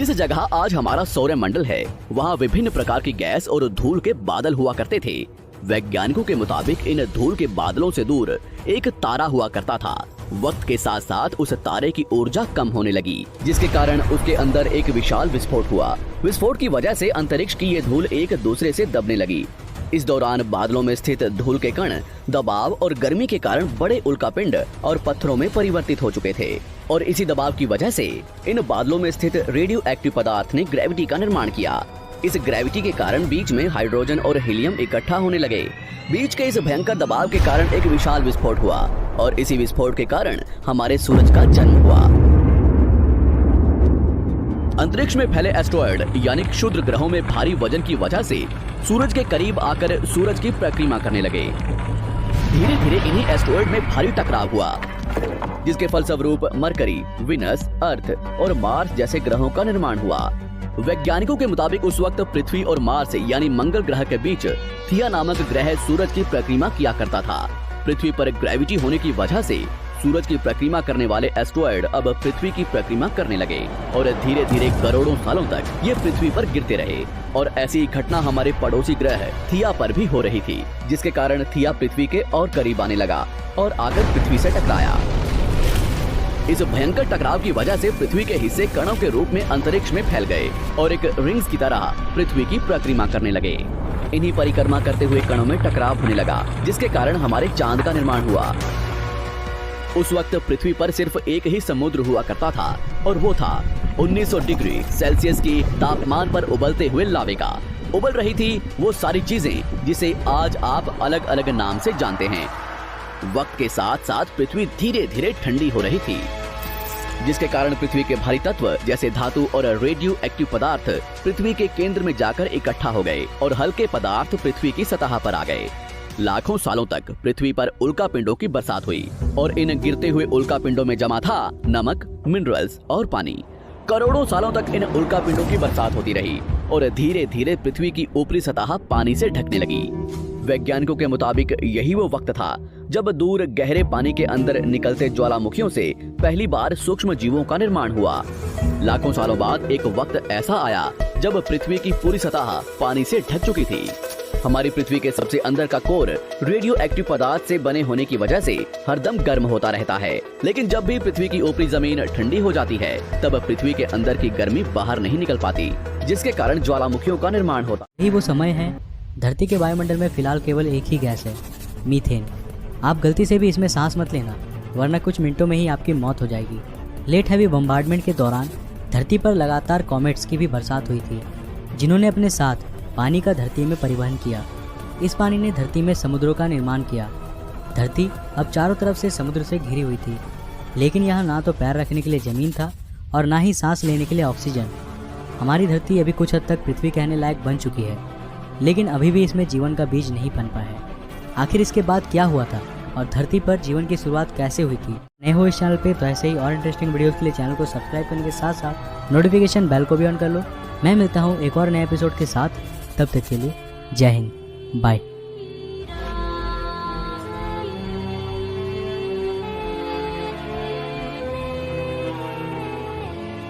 जिस जगह आज हमारा सौरमंडल है वहाँ विभिन्न प्रकार की गैस और धूल के बादल हुआ करते थे। वैज्ञानिकों के मुताबिक इन धूल के बादलों से दूर एक तारा हुआ करता था। वक्त के साथ साथ उस तारे की ऊर्जा कम होने लगी, जिसके कारण उसके अंदर एक विशाल विस्फोट हुआ। विस्फोट की वजह से अंतरिक्ष की ये धूल एक दूसरे से दबने लगी। इस दौरान बादलों में स्थित धूल के कण दबाव और गर्मी के कारण बड़े उल्कापिंड और पत्थरों में परिवर्तित हो चुके थे और इसी दबाव की वजह से इन बादलों में स्थित रेडियो एक्टिव पदार्थ ने ग्रेविटी का निर्माण किया। इस ग्रेविटी के कारण बीच में हाइड्रोजन और हीलियम इकट्ठा होने लगे। बीच के इस भयंकर दबाव के कारण एक विशाल विस्फोट हुआ और इसी विस्फोट के कारण हमारे सूरज का जन्म हुआ। अंतरिक्ष में फैले एस्ट्रॉयड यानी क्षुद्र ग्रहों में भारी वजन की वजह से सूरज के करीब आकर सूरज की परिक्रमा करने लगे। धीरे धीरे इन्हीं एस्ट्रॉयड में भारी टकराव हुआ, जिसके फलस्वरूप मरकरी, विनस, अर्थ और मार्स जैसे ग्रहों का निर्माण हुआ। वैज्ञानिकों के मुताबिक उस वक्त पृथ्वी और मार्स यानी मंगल ग्रह के बीच थिया नामक ग्रह सूरज की परिक्रमा किया करता था। पृथ्वी पर ग्रेविटी होने की वजह से सूरज की परिक्रमा करने वाले एस्ट्रॉयड अब पृथ्वी की परिक्रमा करने लगे और धीरे धीरे करोड़ों सालों तक ये पृथ्वी पर गिरते रहे। और ऐसी घटना हमारे पड़ोसी ग्रह थिया पर भी हो रही थी, जिसके कारण थिया पृथ्वी के और करीब आने लगा और आकर पृथ्वी से टकराया। इस भयंकर टकराव की वजह से पृथ्वी के हिस्से कणों के रूप में अंतरिक्ष में फैल गए और एक रिंग्स की तरह पृथ्वी की परिक्रमा करने लगे। इन्हीं परिक्रमा करते हुए कणों में टकराव होने लगा, जिसके कारण हमारे चांद का निर्माण हुआ। उस वक्त पृथ्वी पर सिर्फ एक ही समुद्र हुआ करता था और वो था 1900 डिग्री सेल्सियस की तापमान पर उबलते हुए लावे का। उबल रही थी वो सारी चीजें जिसे आज आप अलग अलग नाम से जानते हैं। वक्त के साथ साथ पृथ्वी धीरे धीरे ठंडी हो रही थी, जिसके कारण पृथ्वी के भारी तत्व जैसे धातु और रेडियो एक्टिव पदार्थ पृथ्वी के केंद्र में जाकर इकट्ठा हो गए और हल्के पदार्थ पृथ्वी की सतह पर आ गए। लाखों सालों तक पृथ्वी पर उल्कापिंडों की बरसात हुई और इन गिरते हुए उल्कापिंडों में जमा था नमक, मिनरल्स और पानी। करोड़ों सालों तक इन उल्कापिंडों की बरसात होती रही और धीरे धीरे पृथ्वी की ऊपरी सतह पानी से ढकने लगी। वैज्ञानिकों के मुताबिक यही वो वक्त था जब दूर गहरे पानी के अंदर निकलते ज्वालामुखियों से पहली बार सूक्ष्म जीवों का निर्माण हुआ। लाखों सालों बाद एक वक्त ऐसा आया जब पृथ्वी की पूरी सतह पानी से ढक चुकी थी। हमारी पृथ्वी के सबसे अंदर का कोर रेडियो एक्टिव पदार्थ से बने होने की वजह से हरदम गर्म होता रहता है, लेकिन जब भी पृथ्वी की ऊपरी जमीन ठंडी हो जाती है तब पृथ्वी के अंदर की गर्मी बाहर नहीं निकल पाती, जिसके कारण ज्वालामुखियों का निर्माण होता। यही वो समय है, धरती के वायुमंडल में फिलहाल केवल एक ही गैस है, मीथेन। आप गलती से भी इसमें सांस मत लेना, वरना कुछ मिनटों में ही आपकी मौत हो जाएगी। लेट हैवी बम्बार्डमेंट के दौरान धरती पर लगातार कॉमेट्स की भी बरसात हुई थी, जिन्होंने अपने साथ पानी का धरती में परिवहन किया। इस पानी ने धरती में समुद्रों का निर्माण किया। धरती अब चारों तरफ से समुद्र से घिरी हुई थी, लेकिन यहाँ ना तो पैर रखने के लिए ज़मीन था और ना ही सांस लेने के लिए ऑक्सीजन। हमारी धरती अभी कुछ हद तक पृथ्वी कहने लायक बन चुकी है, लेकिन अभी भी इसमें जीवन का बीज नहीं पनपा है। आखिर इसके बाद क्या हुआ था और धरती पर जीवन की शुरुआत कैसे हुई थी? नए हो इस चैनल पे तो ऐसे ही और इंटरेस्टिंग वीडियोस के लिए चैनल को सब्सक्राइब करने के साथ साथ नोटिफिकेशन बेल को भी ऑन कर लो। मैं मिलता हूँ एक और नए एपिसोड के साथ, तब तक के लिए जय हिंद, बाय।